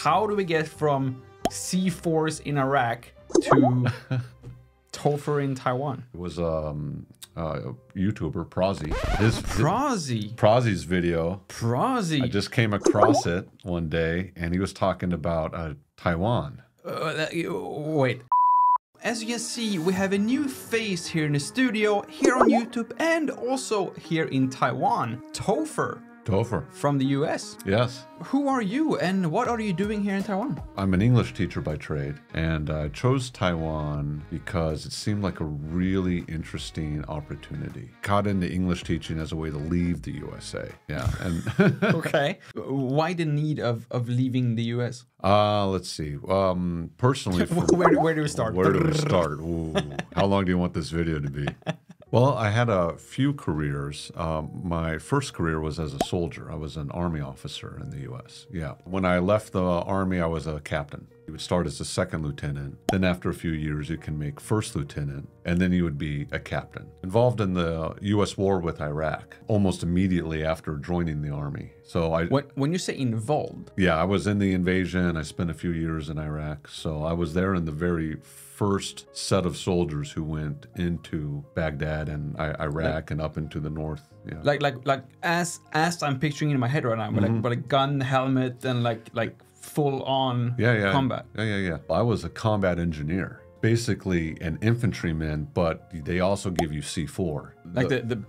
How do we get from C4s in Iraq to Topher in Taiwan? It was YouTuber Prozzy. Prozzy's video. Prozzy. I just came across it one day, and he was talking about Taiwan. Wait. As you can see, we have a new face here in the studio, here on YouTube, and also here in Taiwan. Topher. From the US. Yes. Who are you and what are you doing here in Taiwan? I'm an English teacher by trade, and I chose Taiwan because it seemed like a really interesting opportunity. Got into English teaching as a way to leave the USA. Yeah. And okay. Why the need of leaving the US? Let's see. Personally, where do we start? Where do we start? Ooh. How long do you want this video to be? Well, I had a few careers. My first career was as a soldier. I was an Army officer in the U.S. Yeah. When I left the Army, I was a captain. You would start as a second lieutenant. Then after a few years, you can make first lieutenant. And then you would be a captain. Involved in the U.S. war with Iraq almost immediately after joining the Army. So when you say involved? Yeah, I was in the invasion. I spent a few years in Iraq. So I was there in the very first set of soldiers who went into Baghdad and Iraq and up into the north. Yeah. Like as I'm picturing in my head right now, but like gun, helmet, and like full on combat. Yeah. I was a combat engineer, basically an infantryman, but they also give you C4. Like the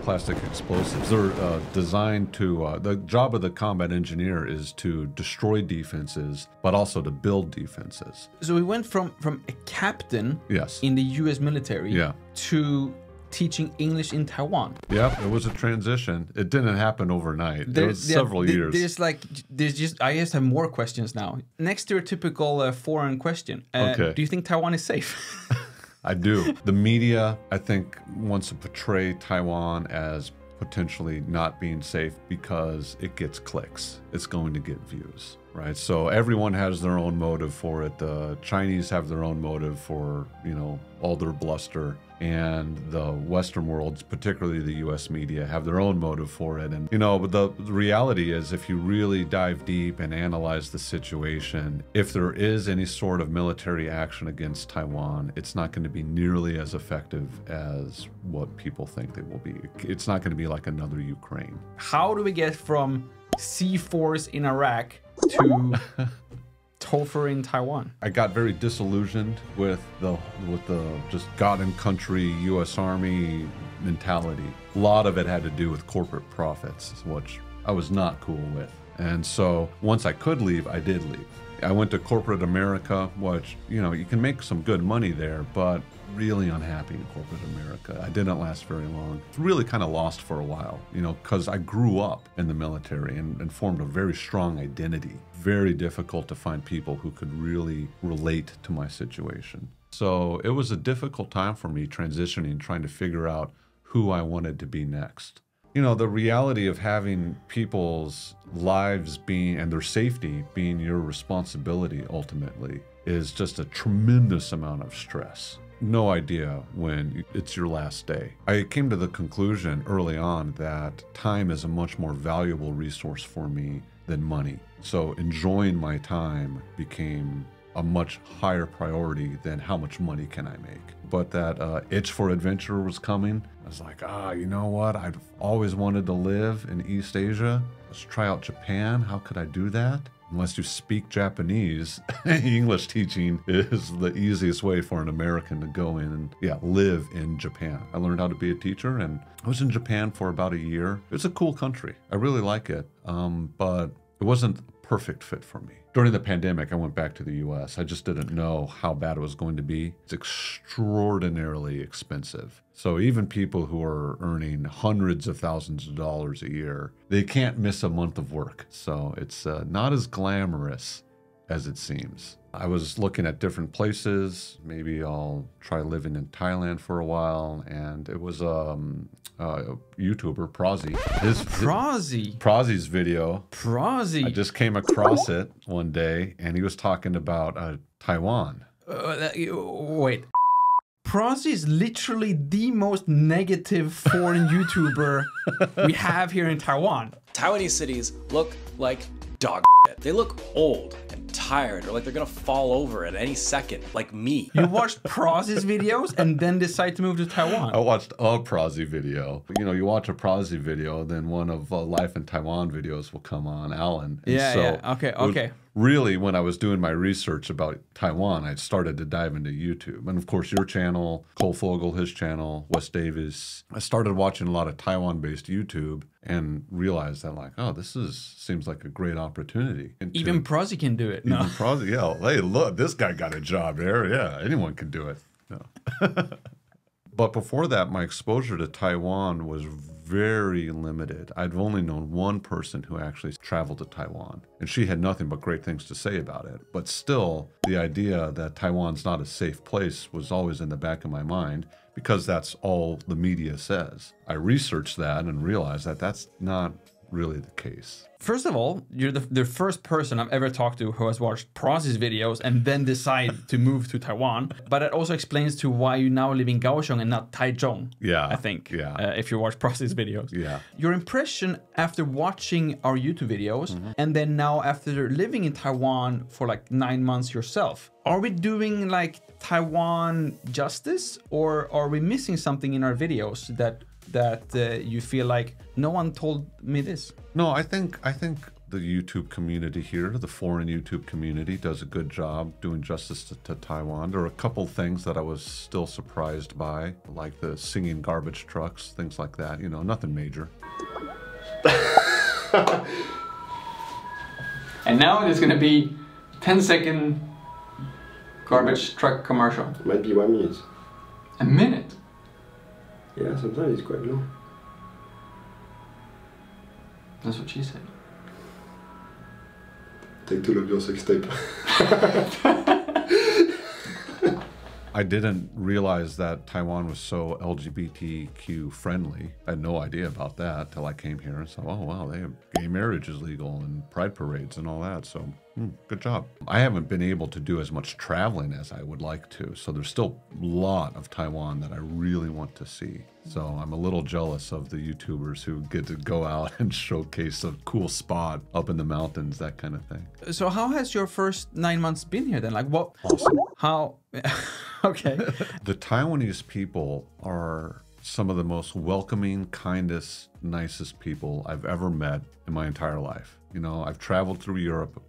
plastic explosives. They're designed to, the job of the combat engineer is to destroy defenses, but also to build defenses. So we went from a captain in the US military to teaching English in Taiwan. Yep, it was a transition. It didn't happen overnight. It was several years. I just have more questions now. Next to your typical foreign question, do you think Taiwan is safe? I do. The media, I think, wants to portray Taiwan as potentially not being safe because it gets clicks. It's going to get views, right? So everyone has their own motive for it. The Chinese have their own motive for, all their bluster. And the Western world, particularly the US media, have their own motive for it. And, but the reality is, if you really dive deep and analyze the situation, if there is any sort of military action against Taiwan, it's not going to be nearly as effective as what people think they will be. It's not going to be like another Ukraine. How do we get from C4s in Iraq to Topher in Taiwan? I got very disillusioned with the just God and country U.S. Army mentality. A lot of it had to do with corporate profits, which I was not cool with. And so once I could leave, I did leave. I went to corporate America, which, you can make some good money there, but really unhappy in corporate America. I didn't last very long. Really kind of lost for a while, because I grew up in the military and formed a very strong identity. Very difficult to find people who could really relate to my situation. So it was a difficult time for me transitioning, trying to figure out who I wanted to be next. The reality of having people's lives and their safety being your responsibility ultimately is just a tremendous amount of stress. No idea when it's your last day. I came to the conclusion early on that time is a much more valuable resource for me than money. So enjoying my time became a much higher priority than how much money can I make. But that itch for adventure was coming. I was like, you know what? I've always wanted to live in East Asia. Let's try out Japan. How could I do that? Unless you speak Japanese, English teaching is the easiest way for an American to go in and live in Japan. I learned how to be a teacher, and I was in Japan for about a year. It's a cool country. I really like it, but it wasn't a perfect fit for me. During the pandemic, I went back to the US. I just didn't know how bad it was going to be. It's extraordinarily expensive. So even people who are earning hundreds of thousands of dollars a year, they can't miss a month of work. So it's not as glamorous as it seems. I was looking at different places. Maybe I'll try living in Thailand for a while. And it was YouTuber Prozzy. Prozzy's video. Prozzy. I just came across it one day, and he was talking about Taiwan. Wait. Prozzy is literally the most negative foreign YouTuber we have here in Taiwan. Taiwanese cities look like dog shit. They look old and tired, or like they're gonna fall over at any second, like me. You watched Prozzy's videos and then decide to move to Taiwan. I watched a Prozzy video. You know, you watch a Prozzy video, then one of Life in Taiwan videos will come on, Alan. And Okay. Really, when I was doing my research about Taiwan, I started to dive into YouTube. And of course, your channel, Cole Fogel, his channel, Wes Davis. I started watching a lot of Taiwan-based YouTube and realized that, like, oh, seems like a great opportunity. Even Prozzy can do it. Even Prozzy, yeah. Hey, look, this guy got a job there. Yeah, anyone can do it. No. But before that, my exposure to Taiwan was very limited. I'd only known one person who actually traveled to Taiwan, and she had nothing but great things to say about it. But still, the idea that Taiwan's not a safe place was always in the back of my mind because that's all the media says. I researched that and realized that that's not really the case. First of all, you're the first person I've ever talked to who has watched Prozzy's videos and then decide to move to Taiwan. But it also explains to why you now live in Kaohsiung and not Taichung. Yeah, I think. Yeah. If you watch Prozzy's videos. Yeah. Your impression after watching our YouTube videos and then now after living in Taiwan for like 9 months yourself, are we doing like Taiwan justice, or are we missing something in our videos that you feel like no one told me this? No, I think the YouTube community here, the foreign YouTube community, does a good job doing justice to Taiwan. There are a couple things that I was still surprised by, like the singing garbage trucks, things like that. You know, nothing major. And now it is going to be 10-second garbage truck commercial. It might be 1 minute. A minute? Yeah, sometimes it's quite long. That's what she said. Take two of your sex tape. I didn't realize that Taiwan was so LGBTQ friendly. I had no idea about that till I came here and said, oh wow, they have gay marriage is legal and pride parades and all that. So good job. I haven't been able to do as much traveling as I would like to. So there's still a lot of Taiwan that I really want to see. So I'm a little jealous of the YouTubers who get to go out and showcase a cool spot up in the mountains, that kind of thing. So how has your first 9 months been here then? Like what? Awesome. How? Okay. The Taiwanese people are some of the most welcoming, kindest, nicest people I've ever met in my entire life. You know, I've traveled through Europe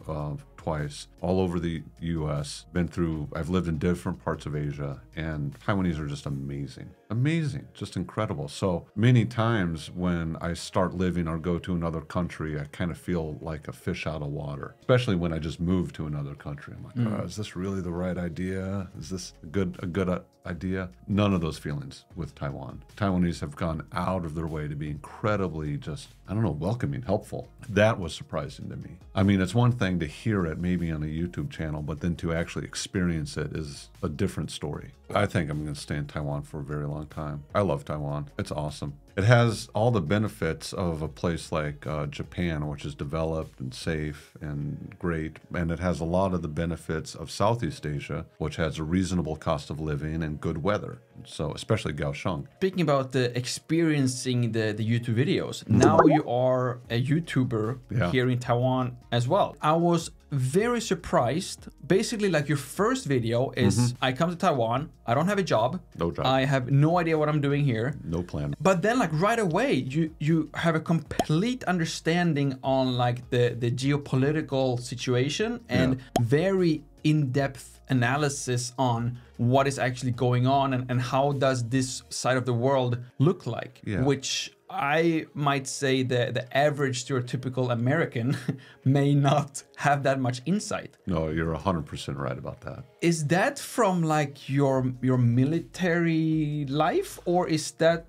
twice, all over the US, I've lived in different parts of Asia, and Taiwanese are just amazing. Amazing, just incredible. So many times when I start living or go to another country, I kind of feel like a fish out of water, especially when I just moved to another country. I'm like, oh, is this really the right idea? Is this a good idea? None of those feelings with Taiwan. Taiwanese have gone out of their way to be incredibly just, I don't know, welcoming, helpful. That was surprising to me. I mean, it's one thing to hear it maybe on a YouTube channel, but then to actually experience it is a different story. I think I'm going to stay in Taiwan for a very long time. I love Taiwan. It's awesome. It has all the benefits of a place like Japan, which is developed and safe and great. And it has a lot of the benefits of Southeast Asia, which has a reasonable cost of living and good weather. So especially Kaohsiung. Speaking about experiencing the YouTube videos, now you are a YouTuber here in Taiwan as well. I was very surprised. Basically, like your first video is I come to Taiwan, I don't have a job. No job. I have no idea what I'm doing here. No plan. But then like right away, you have a complete understanding on like the geopolitical situation and very in-depth analysis on what is actually going on and how does this side of the world look like, which I might say the average stereotypical American may not have that much insight. No, you're 100% right about that. Is that from like your military life, or is that,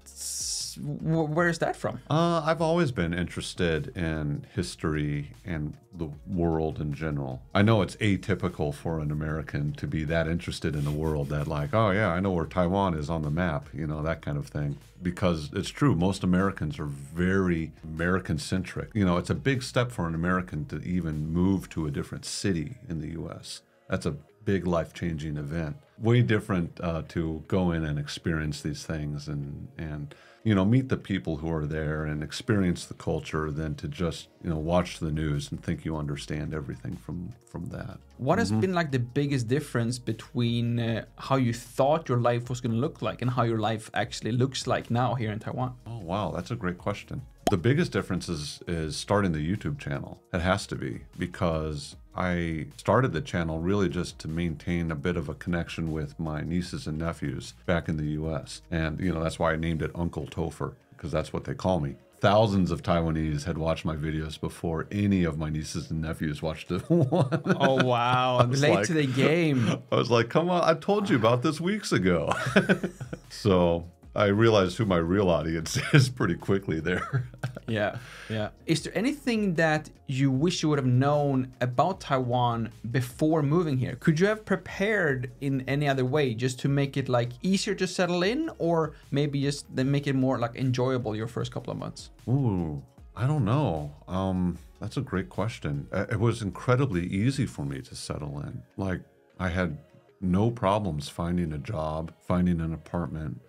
where is that from? I've always been interested in history and the world in general. I know it's atypical for an American to be that interested in the world that like, oh yeah, I know where Taiwan is on the map, you know, that kind of thing. Because it's true, most Americans are very American-centric. You know, it's a big step for an American to even move to a different city in the US. That's a big life-changing event. Way different to go in and experience these things and you know, meet the people who are there and experience the culture than to just, you know, watch the news and think you understand everything from that. What has been like the biggest difference between how you thought your life was going to look like and how your life actually looks like now here in Taiwan? Oh, wow. That's a great question. The biggest difference is starting the YouTube channel. It has to be, because I started the channel really just to maintain a bit of a connection with my nieces and nephews back in the US. And, you know, that's why I named it Uncle Topher, because that's what they call me. Thousands of Taiwanese had watched my videos before any of my nieces and nephews watched it. Oh, wow. Late to the game. I was like, come on, I told you about this weeks ago. So I realized who my real audience is pretty quickly there. Yeah. Is there anything that you wish you would have known about Taiwan before moving here? Could you have prepared in any other way just to make it like easier to settle in, or maybe just then make it more like enjoyable your first couple of months? Ooh, I don't know. That's a great question. It was incredibly easy for me to settle in. Like, I had no problems finding a job, finding an apartment.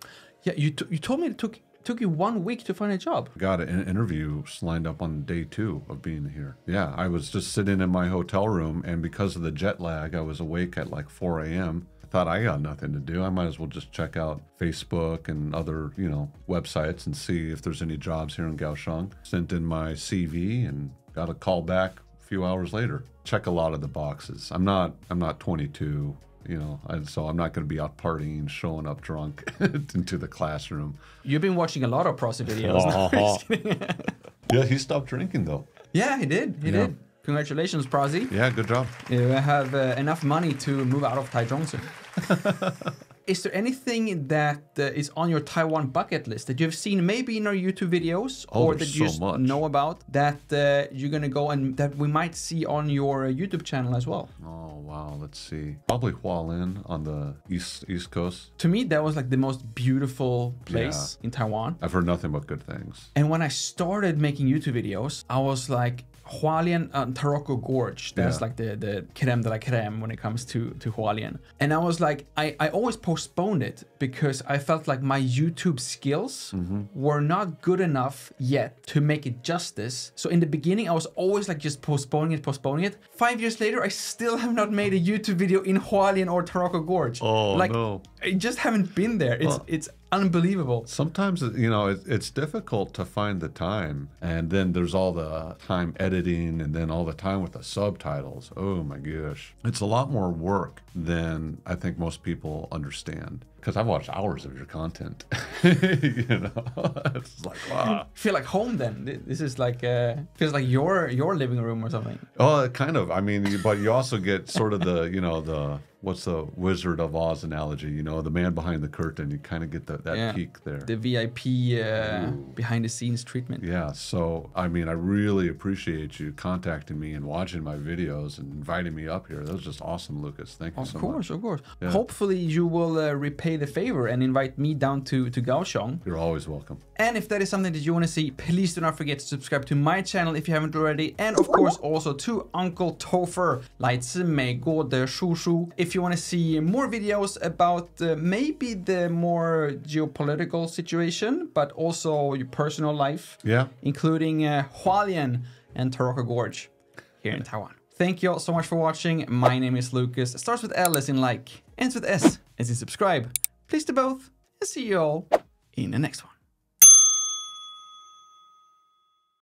Yeah, you told me it took you 1 week to find a job. Got an interview lined up on day 2 of being here. Yeah, I was just sitting in my hotel room, and because of the jet lag, I was awake at like 4 a.m. I thought, I got nothing to do. I might as well just check out Facebook and other, you know, websites and see if there's any jobs here in Kaohsiung. Sent in my CV and got a call back a few hours later. Check a lot of the boxes. I'm not 22. You know, and so I'm not going to be out partying, showing up drunk into the classroom. You've been watching a lot of Prosy videos. Yeah, he stopped drinking though. Yeah, he did. He did. Congratulations, Prosy. Yeah, good job. You have enough money to move out of Taichung soon. Is there anything that is on your Taiwan bucket list that you've seen maybe in our YouTube videos, or that you know about that you're going to go and that we might see on your YouTube channel as well? Oh, wow. Let's see. Probably Hualien on the East Coast. To me, that was like the most beautiful place in Taiwan. I've heard nothing but good things. And when I started making YouTube videos, I was like, Hualien and Taroko Gorge, that's like the creme de la creme when it comes to Hualien. And I was like, I always postponed it because I felt like my YouTube skills were not good enough yet to make it justice. So in the beginning, I was always like just postponing it. 5 years later, I still have not made a YouTube video in Hualien or Taroko Gorge. Oh, like, no. I just haven't been there. It's unbelievable. Sometimes, you know, it's difficult to find the time, and then there's all the time editing, and then all the time with the subtitles. Oh my gosh, it's a lot more work than I think most people understand. Because I've watched hours of your content. You know, it's like, wow. Feel like home then. This is like feels like your living room or something. Oh, kind of. I mean, but you also get sort of the, you know, the, what's the Wizard of Oz analogy? You know, the man behind the curtain. You kind of get that peek there. The VIP behind the scenes treatment. Yeah. So, I mean, I really appreciate you contacting me and watching my videos and inviting me up here. That was just awesome, Lucas. Thank you so much. Of course. Yeah. Hopefully you will repay the favor and invite me down to Kaohsiung. You're always welcome. And if that is something that you want to see, please do not forget to subscribe to my channel if you haven't already. And of course also to Uncle Topher, 来自美国的叔叔. If you want to see more videos about maybe the more geopolitical situation, but also your personal life. Yeah. Including Hualien and Taroko Gorge here in Taiwan. Thank you all so much for watching. My name is Lucas. It starts with L as in like, ends with S as in subscribe. Please do both, and see you all in the next one.